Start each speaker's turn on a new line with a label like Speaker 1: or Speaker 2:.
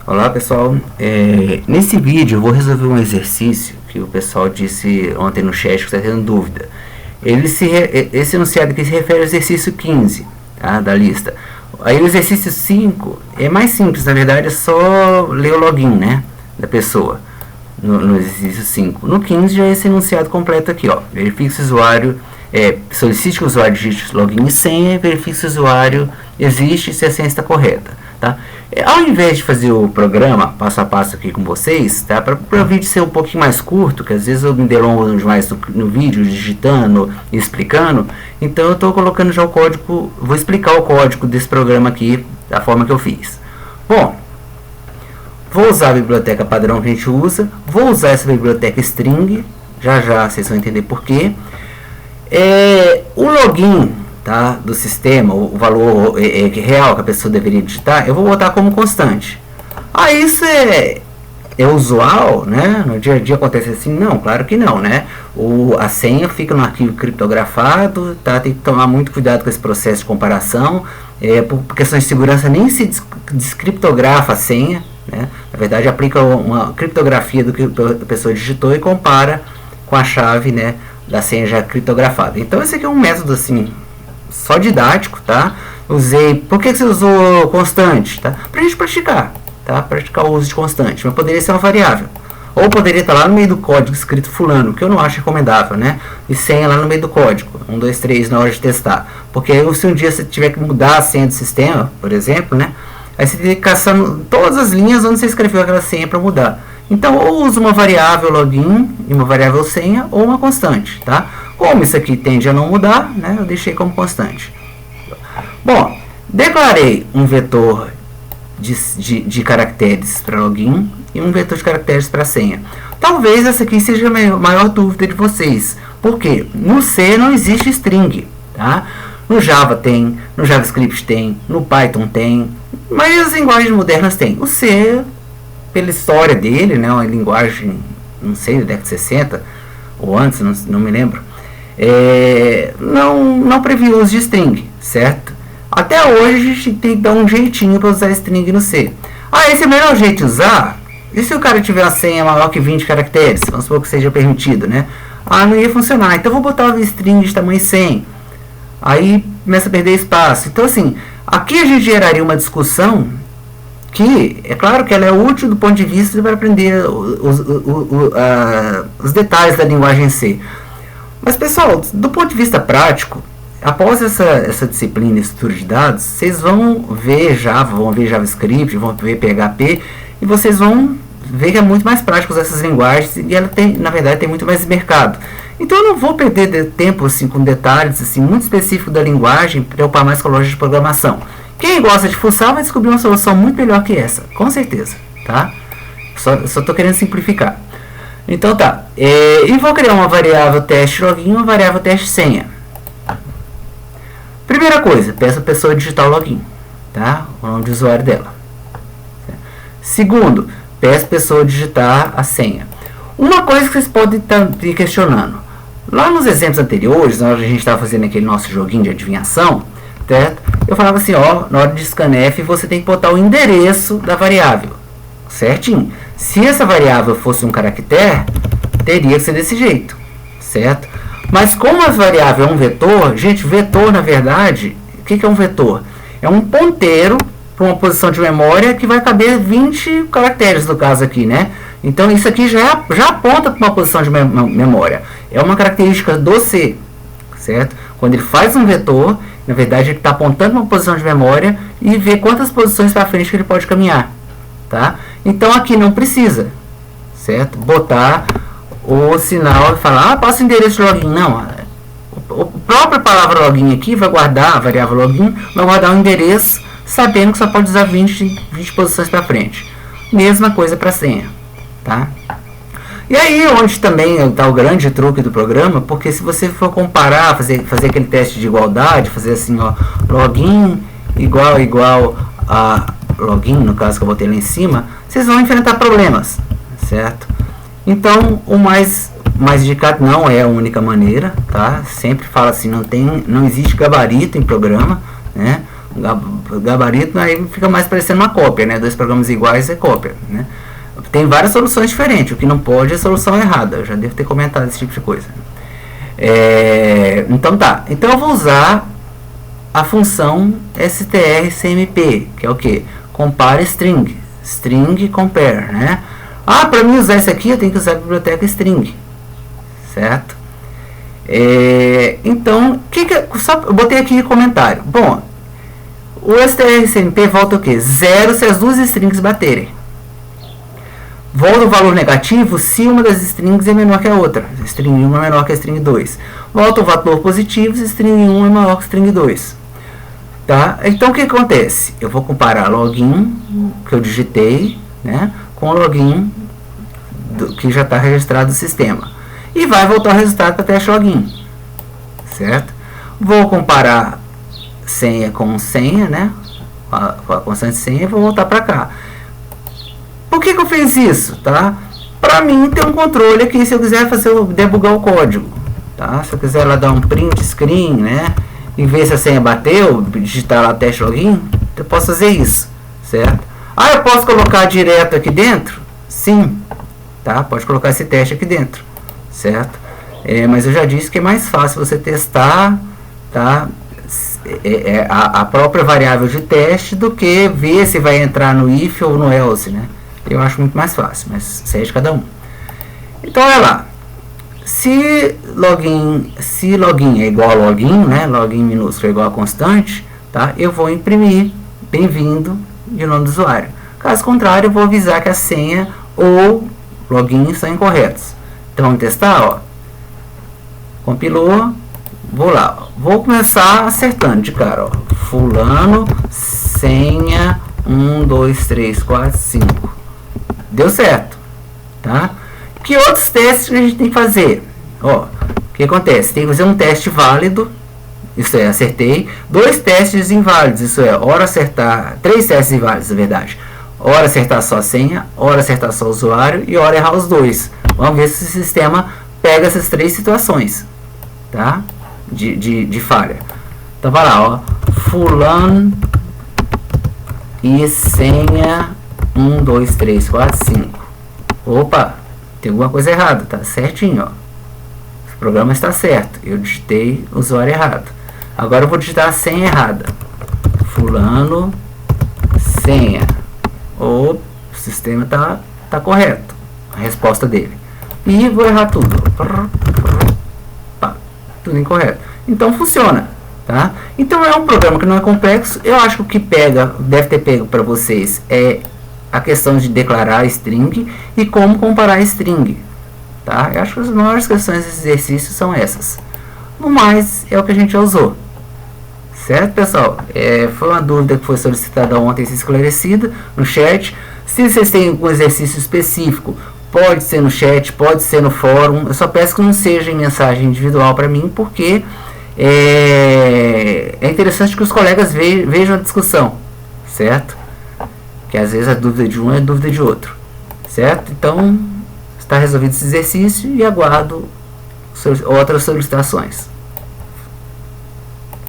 Speaker 1: Olá pessoal, nesse vídeo eu vou resolver um exercício que o pessoal disse ontem no chat que está tendo dúvida. Esse enunciado aqui se refere ao exercício 15, tá, da lista. Aí o exercício 5 é mais simples, na verdade é só ler o login, né, da pessoa no exercício 5. No 15 já é esse enunciado completo aqui, ó. Verifique se o usuário, solicite que o usuário digite login e senha, verifique se o usuário existe e se a senha está correta. Tá? Ao invés de fazer o programa passo a passo aqui com vocês, tá? Para o vídeo ser um pouquinho mais curto, que às vezes eu me delongo demais no vídeo, digitando e explicando, então eu estou colocando já o código, vou explicar o código desse programa aqui, da forma que eu fiz. Bom, vou usar a biblioteca padrão que a gente usa, vou usar essa biblioteca string, já vocês vão entender por quê. O login, tá, do sistema, o valor real que a pessoa deveria digitar, eu vou botar como constante. Isso é usual, né? No dia a dia acontece assim? Não, claro que não, né? A senha fica no arquivo criptografado, tá? Tem que tomar muito cuidado com esse processo de comparação. Por questões de segurança nem se descriptografa a senha, né? Na verdade aplica uma criptografia do que a pessoa digitou e compara com a chave, né, da senha já criptografada. Então esse aqui é um método assim só didático, tá? Por que você usou constante, tá? Pra gente praticar, tá? Praticar o uso de constante, mas poderia ser uma variável. Ou poderia estar lá no meio do código escrito fulano, que eu não acho recomendável, né? E senha lá no meio do código, 1, 2, 3 na hora de testar. Porque aí, se um dia você tiver que mudar a senha do sistema, por exemplo, né? Aí você tem que caçar todas as linhas onde você escreveu aquela senha para mudar. Então, ou usa uma variável login e uma variável senha, ou uma constante, tá? Como isso aqui tende a não mudar, né, eu deixei como constante. Bom, declarei um vetor de caracteres para login e um vetor de caracteres para senha. Talvez essa aqui seja a maior dúvida de vocês. Por quê? No C não existe string, tá? No Java tem, no JavaScript tem, no Python tem, mas as linguagens modernas tem. O C, pela história dele, né, uma linguagem, não sei, da década de 60 ou antes, não me lembro, não previu o uso de string, certo? Até hoje a gente tem que dar um jeitinho para usar string no C. Esse é o melhor jeito de usar? E se o cara tiver uma senha maior que 20 caracteres? Vamos supor que seja permitido, né? Não ia funcionar. Então eu vou botar uma string de tamanho 100. Aí começa a perder espaço. Então assim, aqui a gente geraria uma discussão que, é claro que ela é útil do ponto de vista para aprender os detalhes da linguagem C. Mas pessoal, do ponto de vista prático, após essa disciplina de estrutura de dados, vocês vão ver Java, vão ver JavaScript, vão ver PHP, e vocês vão ver que é muito mais prático usar essas linguagens, e ela tem, na verdade, tem muito mais mercado. Então eu não vou perder tempo assim, com detalhes assim, muito específicos da linguagem, preocupar mais com a lógica de programação. Quem gosta de fuçar vai descobrir uma solução muito melhor que essa, com certeza, tá? Só estou querendo simplificar. Então tá, e vou criar uma variável teste login e uma variável teste senha. Primeira coisa, peço a pessoa digitar o login, tá? O nome de usuário dela. Segundo, peço a pessoa digitar a senha. Uma coisa que vocês podem estar questionando, lá nos exemplos anteriores, na hora que a gente estava fazendo aquele nosso joguinho de adivinhação, certo? Eu falava assim, na hora de scanf você tem que botar o endereço da variável, certinho. Se essa variável fosse um caractere, teria que ser desse jeito, certo? Mas como a variável é um vetor, gente, vetor na verdade, o que é um vetor? É um ponteiro para uma posição de memória que vai caber 20 caracteres no caso aqui, né? Então isso aqui já aponta para uma posição de memória. É uma característica do C, certo? Quando ele faz um vetor, na verdade ele está apontando uma posição de memória e vê quantas posições para frente que ele pode caminhar, tá? Então aqui não precisa, certo? Botar o sinal e falar, passa o endereço de login. Não, a própria palavra login aqui vai guardar, a variável login, vai guardar o endereço, sabendo que só pode usar 20 posições para frente. Mesma coisa para senha, tá? E aí onde também está o grande truque do programa, porque se você for comparar, fazer aquele teste de igualdade, fazer assim, login igual a login, no caso que eu botei lá em cima, vocês vão enfrentar problemas, certo? Então, o mais indicado não é a única maneira, tá? Sempre fala assim, não existe gabarito em programa, né? Gabarito aí fica mais parecendo uma cópia, né? Dois programas iguais é cópia, né? Tem várias soluções diferentes, o que não pode é solução errada. Eu já devo ter comentado esse tipo de coisa. Então tá, então eu vou usar a função strcmp, que é o que? Compare string, string compare, né? Para mim usar isso aqui eu tenho que usar a biblioteca string, certo? Então, só eu botei aqui comentário. Bom, o strcmp volta o que? 0 se as duas strings baterem. Volta o valor negativo se uma das strings é menor que a outra. String 1 é menor que a string 2. Volta o valor positivo se string 1 é maior que string 2. Tá? Então o que acontece? Eu vou comparar login que eu digitei, né, com o login que já está registrado no sistema. E vai voltar o resultado para teste login. Certo? Vou comparar senha com senha, né? A constante senha, e vou voltar para cá. Por que eu fiz isso? Tá? Para mim ter um controle aqui se eu quiser debugar o código. Tá? Se eu quiser lá dar um print screen, né? E ver se a senha bateu, digitar lá teste login, eu posso fazer isso, certo? Eu posso colocar direto aqui dentro? Sim, tá? Pode colocar esse teste aqui dentro, certo? Mas eu já disse que é mais fácil você testar, tá? A própria variável de teste do que ver se vai entrar no if ou no else, né? Eu acho muito mais fácil, mas isso é de cada um. Então, olha lá. Se login é igual a login, né? Login minúsculo é igual a constante, tá? Eu vou imprimir bem-vindo e o nome do usuário. Caso contrário, eu vou avisar que a senha ou login são incorretos. Então, vamos testar, ó. Compilou. Vou lá, ó. Vou começar acertando de cara, ó. Fulano, senha 1, 2, 3, 4, 5. Deu certo, tá? Que outros testes que a gente tem que fazer? Ó, o que acontece? Tem que fazer um teste válido, isso é, acertei. 2 testes inválidos, isso é, hora acertar, 3 testes inválidos, na verdade. Hora acertar só a senha, hora acertar só o usuário e hora errar os 2. Vamos ver se o sistema pega essas 3 situações, tá? De falha. Então vai lá, ó. Fulano e senha 1, 2, 3, 4, 5. Opa, tem alguma coisa errada, tá certinho, ó. O programa está certo. Eu digitei o usuário errado. Agora eu vou digitar a senha errada. Fulano, senha. O sistema tá correto. A resposta dele. E vou errar tudo. Tudo incorreto. Então funciona, tá? Então é um programa que não é complexo. Eu acho que o que deve ter pego para vocês é a questão de declarar string e como comparar string, tá? Eu acho que as maiores questões desse exercício são essas. No mais, é o que a gente já usou. Certo, pessoal? Foi uma dúvida que foi solicitada ontem e se esclarecida no chat. Se vocês têm algum exercício específico, pode ser no chat, pode ser no fórum. Eu só peço que não seja em mensagem individual para mim, porque é interessante que os colegas vejam a discussão, certo? Que às vezes a dúvida de um é a dúvida de outro, certo? Então, está resolvido esse exercício e aguardo outras solicitações.